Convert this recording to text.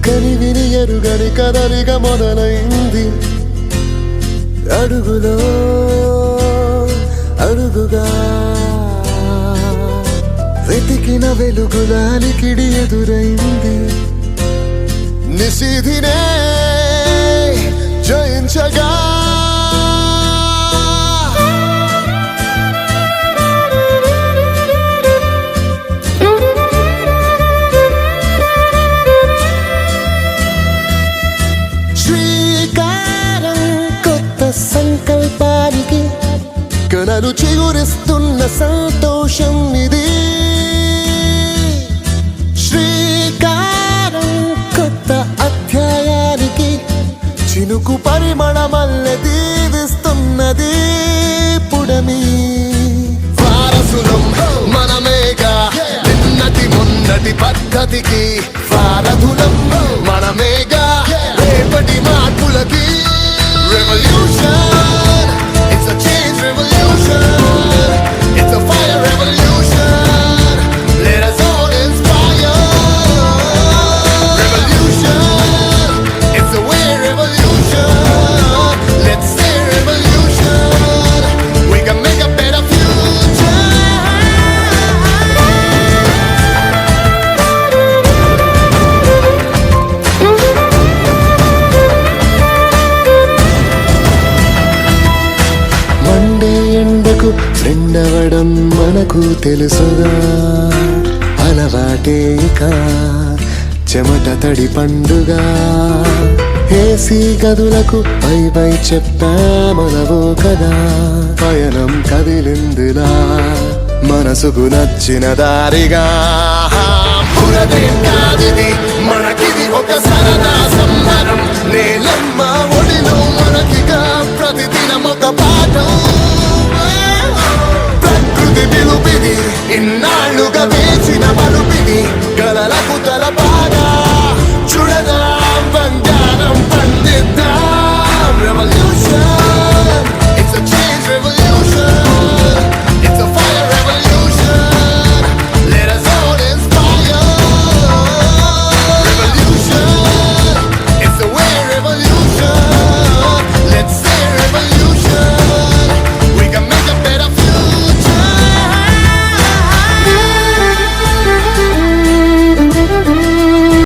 కనివిని ఎరుగని కదలిగా మొదలైంది, అడుగులో అడుగుగా వెతికిన వెలుగులాలికిడి ఎదురైంది, నిశిధినే జయించగా సంకల్పానికి కలలు చిగురిస్తున్న సంతోషం ఇది, శ్రీకారం కొత్త అధ్యాయానికి చినుకు పరిమళమల్లె దీవిస్తున్నది పుడమి. వారసులం మనమేగా నిన్నటి మొన్నటి పద్ధతికి, వారధులం మనమేగా రేపటి మార్పులకి. Revolution, it's a change revolution, it's a fire revolution, let us all inspire. Revolution, it's a way revolution, let's say revolution, we can make a better future. ఎండకు ఫ్రెండవడం మనకు తెలుసుగా, అలవాటే ఇక చెమట తడి పండుగ. ఏసీ గదులకు పై పై చెప్పామనవో కదా, పయనం కదిలిందిలా మనసుకు నచ్చిన దారిగా. మనకిది ఒక సరదా సంబరం.